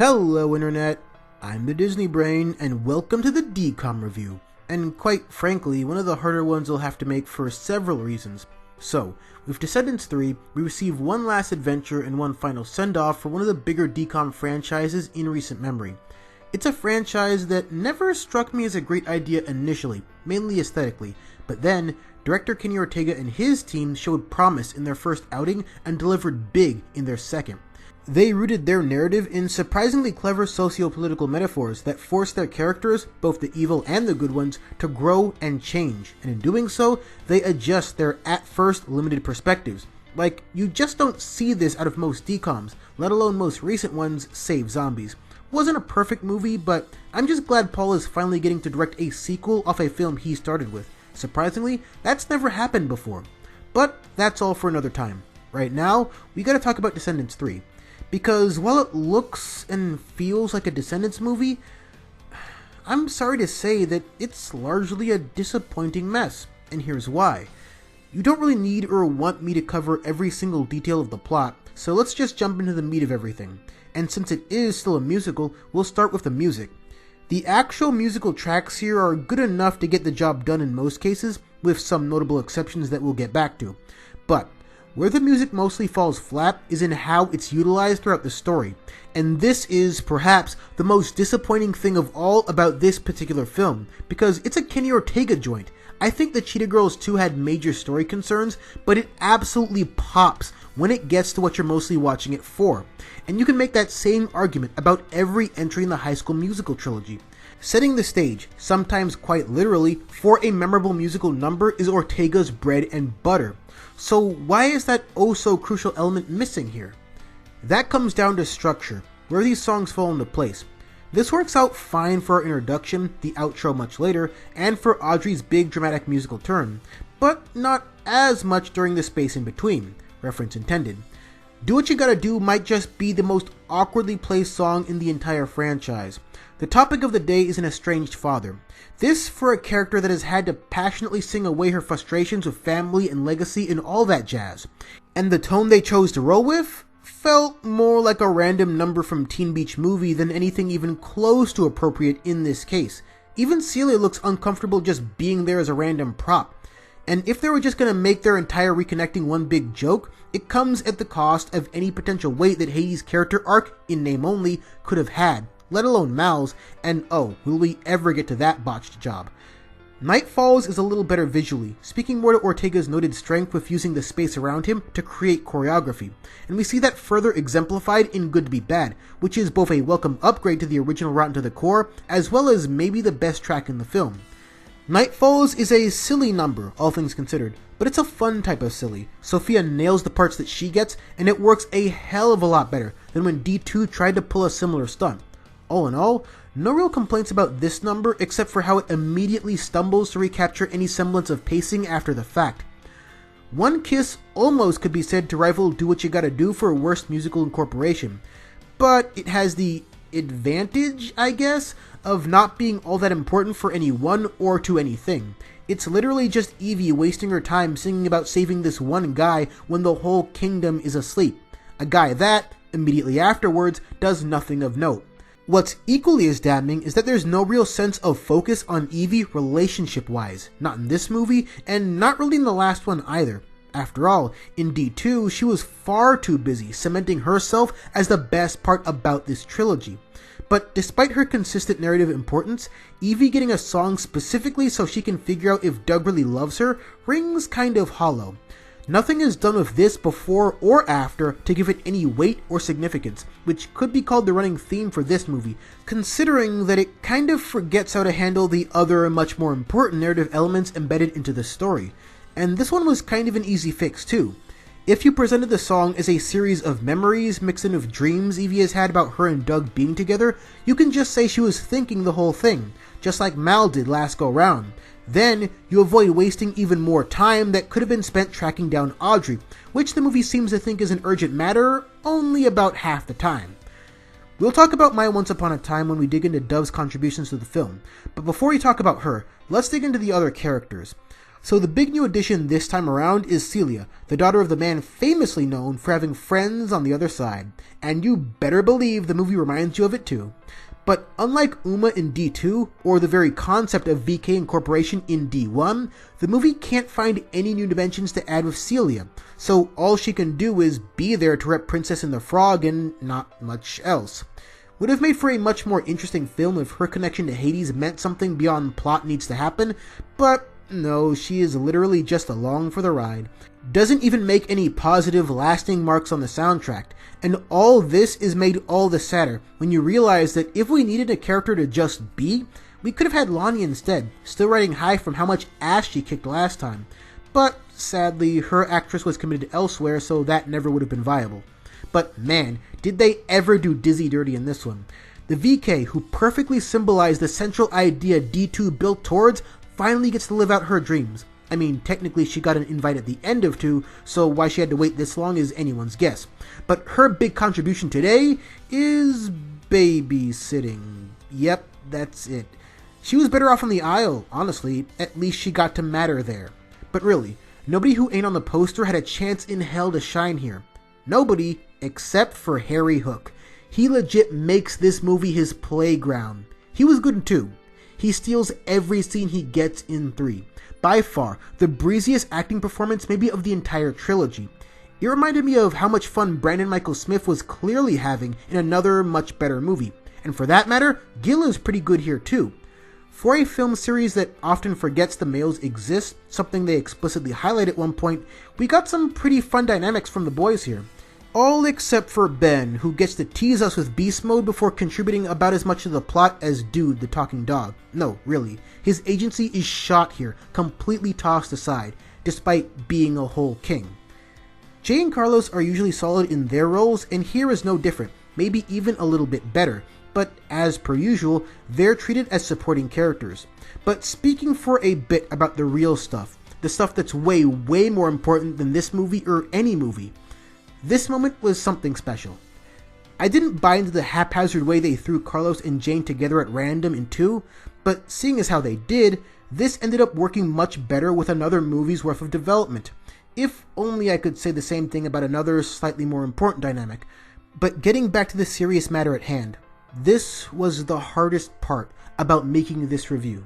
Hello Internet, I'm the Disney Brain, and welcome to the DCOM review, and quite frankly, one of the harder ones we'll have to make for several reasons. So, with Descendants 3, we receive one last adventure and one final send-off for one of the bigger DCOM franchises in recent memory. It's a franchise that never struck me as a great idea initially, mainly aesthetically, but then, director Kenny Ortega and his team showed promise in their first outing and delivered big in their second. They rooted their narrative in surprisingly clever socio-political metaphors that forced their characters, both the evil and the good ones, to grow and change, and in doing so, they adjust their at-first limited perspectives. Like, you just don't see this out of most DCOMs, let alone most recent ones, save zombies. Wasn't a perfect movie, but I'm just glad Paul is finally getting to direct a sequel off a film he started with. Surprisingly, that's never happened before. But that's all for another time. Right now, we gotta talk about Descendants 3. Because while it looks and feels like a Descendants movie, I'm sorry to say that it's largely a disappointing mess, and here's why. You don't really need or want me to cover every single detail of the plot, so let's just jump into the meat of everything. And since it is still a musical, we'll start with the music. The actual musical tracks here are good enough to get the job done in most cases, with some notable exceptions that we'll get back to. But where the music mostly falls flat is in how it's utilized throughout the story, and this is, perhaps, the most disappointing thing of all about this particular film, because it's a Kenny Ortega joint. I think the Cheetah Girls 2 had major story concerns, but it absolutely pops when it gets to what you're mostly watching it for. And you can make that same argument about every entry in the High School Musical trilogy. Setting the stage, sometimes quite literally, for a memorable musical number is Ortega's bread and butter. So why is that oh-so-crucial element missing here? That comes down to structure, where these songs fall into place. This works out fine for our introduction, the outro much later, and for Audrey's big dramatic musical turn, but not as much during the space in between, reference intended. Do What You Gotta Do might just be the most awkwardly placed song in the entire franchise. The topic of the day is an estranged father. This for a character that has had to passionately sing away her frustrations with family and legacy and all that jazz. And the tone they chose to roll with felt more like a random number from Teen Beach Movie than anything even close to appropriate in this case. Even Celia looks uncomfortable just being there as a random prop. And if they were just going to make their entire reconnecting one big joke, it comes at the cost of any potential weight that Hades' character arc, in name only, could have had, let alone Mal's, and oh, will we ever get to that botched job. Night Falls is a little better visually, speaking more to Ortega's noted strength with using the space around him to create choreography, and we see that further exemplified in Good to Be Bad, which is both a welcome upgrade to the original Rotten to the Core, as well as maybe the best track in the film. Night Falls is a silly number, all things considered, but it's a fun type of silly. Sophia nails the parts that she gets, and it works a hell of a lot better than when D2 tried to pull a similar stunt. All in all, no real complaints about this number except for how it immediately stumbles to recapture any semblance of pacing after the fact. One Kiss almost could be said to rival Do What You Gotta Do for worst musical incorporation, but it has the advantage, I guess, of not being all that important for anyone or to anything. It's literally just Evie wasting her time singing about saving this one guy when the whole kingdom is asleep. A guy that, immediately afterwards, does nothing of note. What's equally as damning is that there's no real sense of focus on Evie relationship-wise. Not in this movie, and not really in the last one either. After all, in D2, she was far too busy cementing herself as the best part about this trilogy. But despite her consistent narrative importance, Evie getting a song specifically so she can figure out if Doug really loves her rings kind of hollow. Nothing is done with this before or after to give it any weight or significance, which could be called the running theme for this movie, considering that it kind of forgets how to handle the other much more important narrative elements embedded into the story. And this one was kind of an easy fix too. If you presented the song as a series of memories mixed in with dreams Evie has had about her and Doug being together, you can just say she was thinking the whole thing, just like Mal did last go round. Then, you avoid wasting even more time that could have been spent tracking down Audrey, which the movie seems to think is an urgent matter only about half the time. We'll talk about My Once Upon a Time when we dig into Dove's contributions to the film, but before we talk about her, let's dig into the other characters. So the big new addition this time around is Celia, the daughter of the man famously known for having friends on the other side. And you better believe the movie reminds you of it too. But unlike Uma in D2, or the very concept of VK incorporation in D1, the movie can't find any new dimensions to add with Celia, so all she can do is be there to rep Princess and the Frog and not much else. Would have made for a much more interesting film if her connection to Hades meant something beyond plot needs to happen, but no, she is literally just along for the ride. Doesn't even make any positive, lasting marks on the soundtrack. And all this is made all the sadder when you realize that if we needed a character to just be, we could have had Lonnie instead, still riding high from how much ass she kicked last time. But sadly, her actress was committed elsewhere, so that never would have been viable. But man, did they ever do Dizzy dirty in this one. The VK, who perfectly symbolized the central idea D2 built towards, finally gets to live out her dreams. I mean, technically she got an invite at the end of 2, so why she had to wait this long is anyone's guess. But her big contribution today is babysitting. Yep, that's it. She was better off on the aisle, honestly. At least she got to matter there. But really, nobody who ain't on the poster had a chance in hell to shine here. Nobody except for Harry Hook. He legit makes this movie his playground. He was good in 2. He steals every scene he gets in 3. By far, the breeziest acting performance maybe of the entire trilogy. It reminded me of how much fun Brandon Michael Smith was clearly having in another much better movie. And for that matter, Gil is pretty good here too. For a film series that often forgets the males exist, something they explicitly highlight at one point, we got some pretty fun dynamics from the boys here. All except for Ben, who gets to tease us with beast mode before contributing about as much to the plot as Dude, the talking dog. No, really. His agency is shot here, completely tossed aside, despite being a whole king. Jay and Carlos are usually solid in their roles, and here is no different, maybe even a little bit better, but as per usual, they're treated as supporting characters. But speaking for a bit about the real stuff, the stuff that's way more important than this movie or any movie, this moment was something special. I didn't buy into the haphazard way they threw Carlos and Jane together at random in 2, but seeing as how they did, this ended up working much better with another movie's worth of development. If only I could say the same thing about another slightly more important dynamic. But getting back to the serious matter at hand, this was the hardest part about making this review.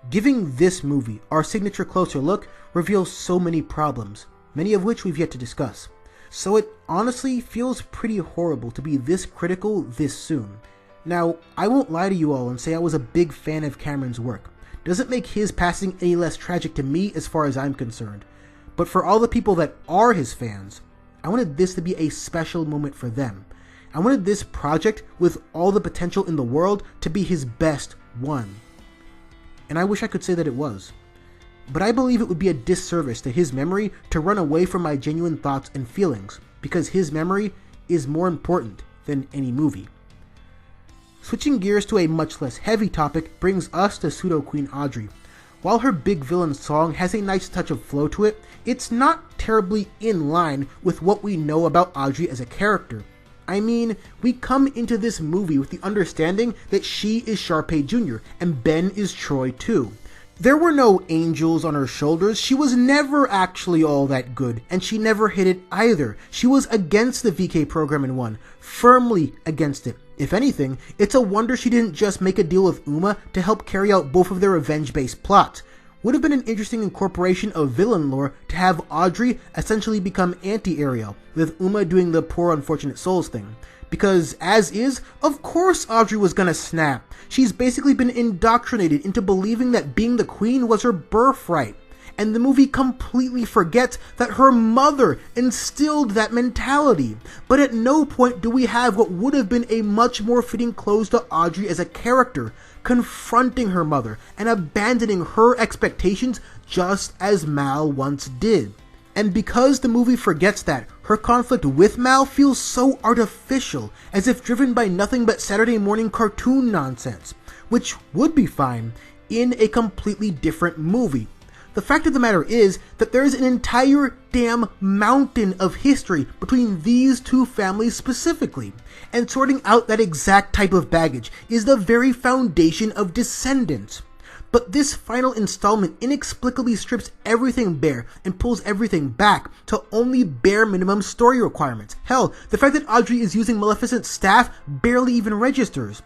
Giving this movie our signature closer look reveals so many problems, many of which we've yet to discuss. So it honestly feels pretty horrible to be this critical this soon. Now, I won't lie to you all and say I was a big fan of Cameron's work. Doesn't make his passing any less tragic to me as far as I'm concerned. But for all the people that are his fans, I wanted this to be a special moment for them. I wanted this project, with all the potential in the world, to be his best one. And I wish I could say that it was. But I believe it would be a disservice to his memory to run away from my genuine thoughts and feelings, because his memory is more important than any movie. Switching gears to a much less heavy topic brings us to Pseudo Queen Audrey. While her big villain song has a nice touch of flow to it, it's not terribly in line with what we know about Audrey as a character. I mean, we come into this movie with the understanding that she is Sharpay Jr. and Ben is Troy too. There were no angels on her shoulders. She was never actually all that good, and she never hit it either. She was against the VK program in 1, firmly against it. If anything, it's a wonder she didn't just make a deal with Uma to help carry out both of their revenge-based plots. Would have been an interesting incorporation of villain lore to have Audrey essentially become anti-Ariel, with Uma doing the poor unfortunate souls thing. Because, as is, of course Audrey was gonna snap. She's basically been indoctrinated into believing that being the queen was her birthright. And the movie completely forgets that her mother instilled that mentality. But at no point do we have what would have been a much more fitting close to Audrey as a character, confronting her mother and abandoning her expectations just as Mal once did. And because the movie forgets that, her conflict with Mal feels so artificial, as if driven by nothing but Saturday morning cartoon nonsense, which would be fine in a completely different movie. The fact of the matter is that there is an entire damn mountain of history between these two families specifically, and sorting out that exact type of baggage is the very foundation of Descendants. but this final installment inexplicably strips everything bare and pulls everything back to only bare minimum story requirements. Hell, the fact that Audrey is using Maleficent's staff barely even registers.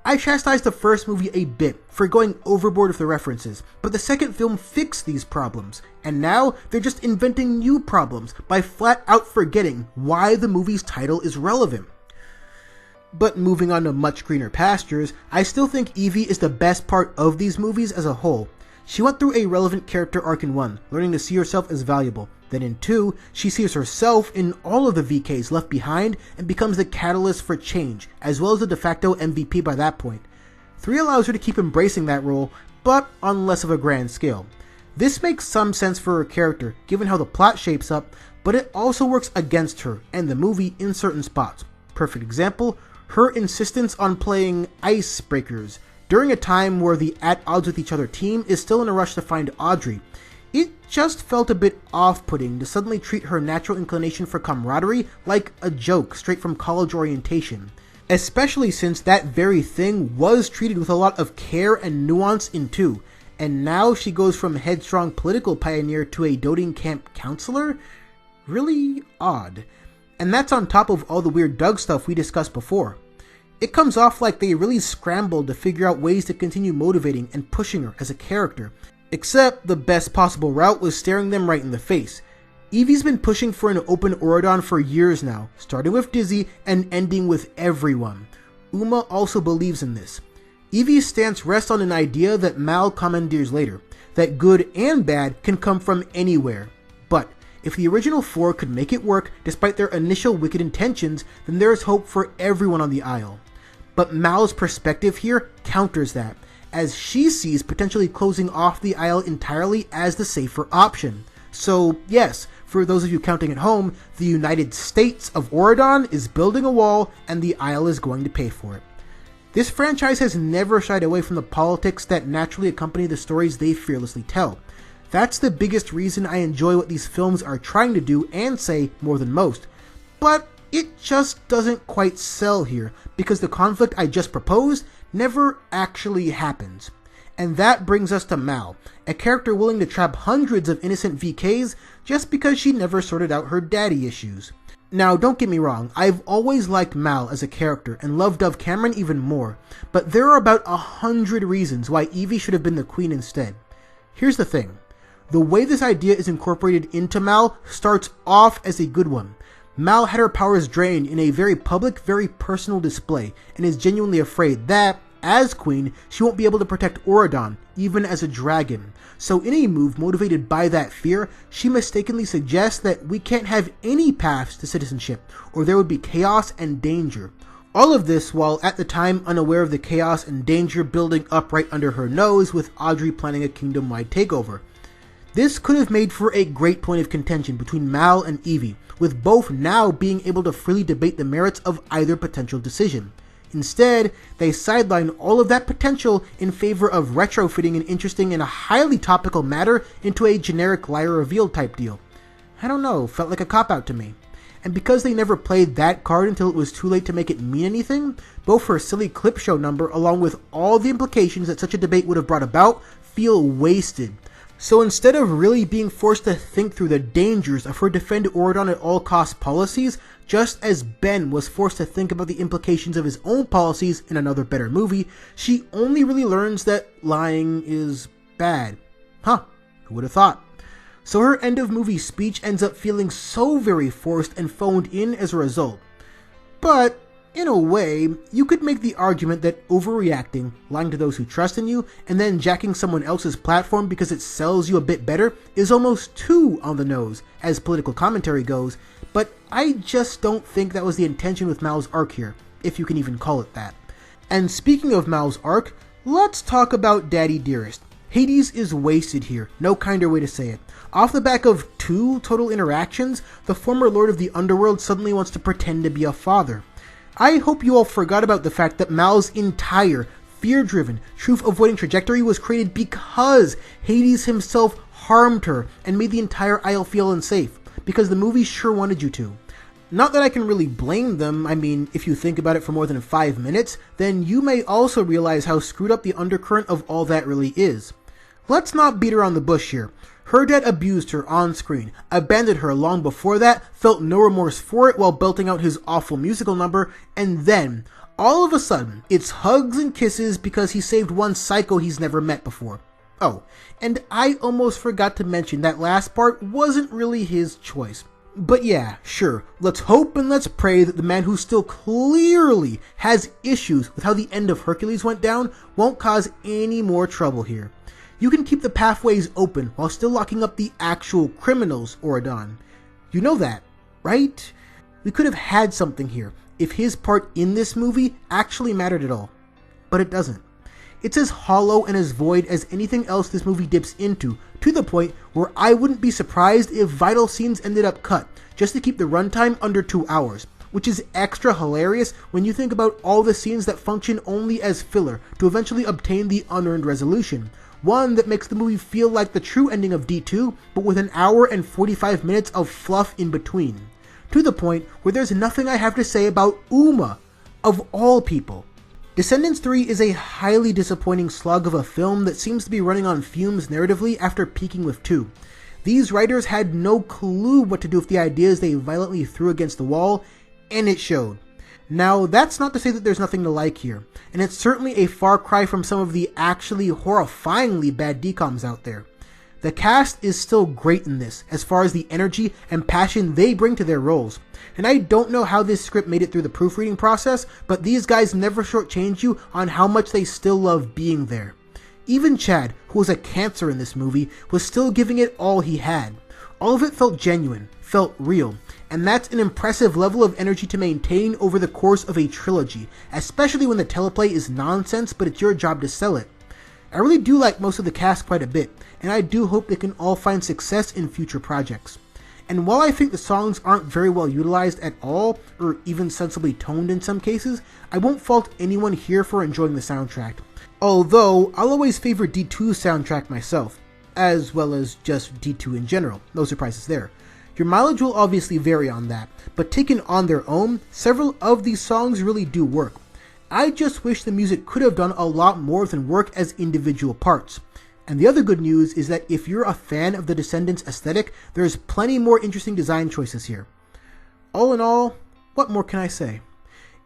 I chastised the first movie a bit for going overboard with the references, but the second film fixed these problems, and now they're just inventing new problems by flat out forgetting why the movie's title is relevant. But moving on to much greener pastures, I still think Evie is the best part of these movies as a whole. She went through a relevant character arc in 1, learning to see herself as valuable. Then in 2, she sees herself in all of the VKs left behind and becomes the catalyst for change, as well as the de facto MVP by that point. 3 allows her to keep embracing that role, but on less of a grand scale. This makes some sense for her character, given how the plot shapes up, but it also works against her and the movie in certain spots. Perfect example, her insistence on playing icebreakers during a time where the at odds with each other team is still in a rush to find Audrey. It just felt a bit off-putting to suddenly treat her natural inclination for camaraderie like a joke straight from college orientation, especially since that very thing was treated with a lot of care and nuance in 2, and now she goes from headstrong political pioneer to a doting camp counselor? Really odd. And that's on top of all the weird Doug stuff we discussed before. It comes off like they really scrambled to figure out ways to continue motivating and pushing her as a character, except the best possible route was staring them right in the face. Evie's been pushing for an open Auradon for years now, starting with Dizzy and ending with everyone. Uma also believes in this. Evie's stance rests on an idea that Mal commandeers later, that good and bad can come from anywhere. But if the original 4 could make it work despite their initial wicked intentions, then there is hope for everyone on the Isle. But Mal's perspective here counters that, as she sees potentially closing off the Isle entirely as the safer option. So yes, for those of you counting at home, the United States of Auradon is building a wall and the Isle is going to pay for it. This franchise has never shied away from the politics that naturally accompany the stories they fearlessly tell. That's the biggest reason I enjoy what these films are trying to do and say more than most. But it just doesn't quite sell here, because the conflict I just proposed never actually happens. And that brings us to Mal, a character willing to trap hundreds of innocent VKs just because she never sorted out her daddy issues. Now, don't get me wrong, I've always liked Mal as a character and loved Dove Cameron even more, but there are about 100 reasons why Evie should have been the queen instead. Here's the thing. The way this idea is incorporated into Mal starts off as a good one. Mal had her powers drained in a very public, very personal display, and is genuinely afraid that, as queen, she won't be able to protect Auradon, even as a dragon. So in a move motivated by that fear, she mistakenly suggests that we can't have any paths to citizenship, or there would be chaos and danger. All of this while at the time unaware of the chaos and danger building up right under her nose, with Audrey planning a kingdom-wide takeover. This could have made for a great point of contention between Mal and Evie, with both now being able to freely debate the merits of either potential decision. Instead, they sideline all of that potential in favor of retrofitting an interesting and a highly topical matter into a generic liar reveal type deal. I don't know, felt like a cop-out to me. And because they never played that card until it was too late to make it mean anything, both her silly clip show number along with all the implications that such a debate would have brought about feel wasted. So instead of really being forced to think through the dangers of her defend Auradon at all costs policies, just as Ben was forced to think about the implications of his own policies in another better movie, she only really learns that lying is bad. Huh, who would have thought? So her end of movie speech ends up feeling so very forced and phoned in as a result. But in a way, you could make the argument that overreacting, lying to those who trust in you, and then jacking someone else's platform because it sells you a bit better is almost too on the nose, as political commentary goes, but I just don't think that was the intention with Mal's arc here, if you can even call it that. And speaking of Mal's arc, let's talk about Daddy Dearest. Hades is wasted here, no kinder way to say it. Off the back of 2 total interactions, the former Lord of the Underworld suddenly wants to pretend to be a father. I hope you all forgot about the fact that Mal's entire fear-driven, truth-avoiding trajectory was created because Hades himself harmed her and made the entire Isle feel unsafe, because the movie sure wanted you to. Not that I can really blame them. I mean, if you think about it for more than 5 minutes, then you may also realize how screwed up the undercurrent of all that really is. Let's not beat around the bush here. Her dad abused her on screen, abandoned her long before that, felt no remorse for it while belting out his awful musical number, and then, all of a sudden, it's hugs and kisses because he saved one psycho he's never met before. Oh, and I almost forgot to mention that last part wasn't really his choice. But yeah, sure, let's hope and let's pray that the man who still clearly has issues with how the end of Hercules went down won't cause any more trouble here. You can keep the pathways open while still locking up the actual criminals, Auradon. You know that, right? We could have had something here if his part in this movie actually mattered at all. But it doesn't. It's as hollow and as void as anything else this movie dips into, to the point where I wouldn't be surprised if vital scenes ended up cut, just to keep the runtime under 2 hours, which is extra hilarious when you think about all the scenes that function only as filler to eventually obtain the unearned resolution. One that makes the movie feel like the true ending of D2, but with an hour and 45 minutes of fluff in between. To the point where there's nothing I have to say about Uma, of all people. Descendants 3 is a highly disappointing slug of a film that seems to be running on fumes narratively after peaking with 2. These writers had no clue what to do with the ideas they violently threw against the wall, and it showed. Now, that's not to say that there's nothing to like here, and it's certainly a far cry from some of the actually horrifyingly bad DCOMs out there. The cast is still great in this, as far as the energy and passion they bring to their roles. And I don't know how this script made it through the proofreading process, but these guys never shortchange you on how much they still love being there. Even Chad, who was a cancer in this movie, was still giving it all he had. All of it felt genuine, felt real, and that's an impressive level of energy to maintain over the course of a trilogy, especially when the teleplay is nonsense but it's your job to sell it. I really do like most of the cast quite a bit, and I do hope they can all find success in future projects. And while I think the songs aren't very well utilized at all, or even sensibly toned in some cases, I won't fault anyone here for enjoying the soundtrack. Although, I'll always favor D2's soundtrack myself, as well as just D2 in general, no surprises there. Your mileage will obviously vary on that, but taken on their own, several of these songs really do work. I just wish the music could have done a lot more than work as individual parts. And the other good news is that if you're a fan of the Descendants aesthetic, there's plenty more interesting design choices here. All in all, what more can I say?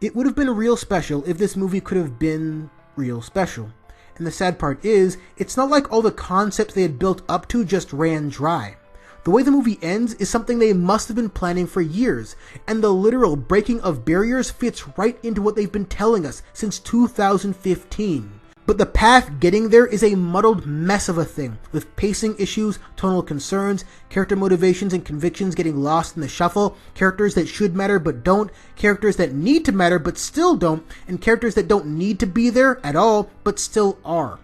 It would have been real special if this movie could have been real special. And the sad part is, it's not like all the concepts they had built up to just ran dry. The way the movie ends is something they must have been planning for years, and the literal breaking of barriers fits right into what they've been telling us since 2015. But the path getting there is a muddled mess of a thing, with pacing issues, tonal concerns, character motivations and convictions getting lost in the shuffle, characters that should matter but don't, characters that need to matter but still don't, and characters that don't need to be there at all but still are.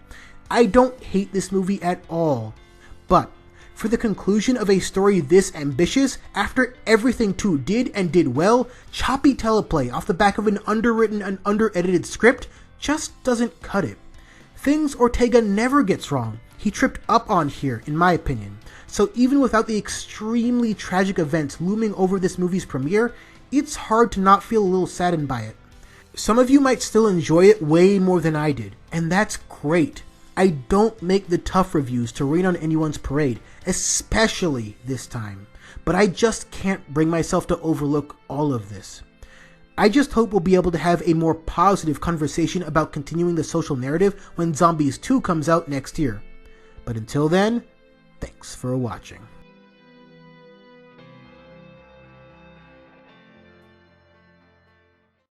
I don't hate this movie at all, but for the conclusion of a story this ambitious, after everything 2 did and did well, choppy teleplay off the back of an underwritten and under-edited script just doesn't cut it. Things Ortega never gets wrong. He tripped up on here, in my opinion. So even without the extremely tragic events looming over this movie's premiere, it's hard to not feel a little saddened by it. Some of you might still enjoy it way more than I did, and that's great. I don't make the tough reviews to rain on anyone's parade, especially this time. But I just can't bring myself to overlook all of this. I just hope we'll be able to have a more positive conversation about continuing the social narrative when Zombies 2 comes out next year. But until then, thanks for watching.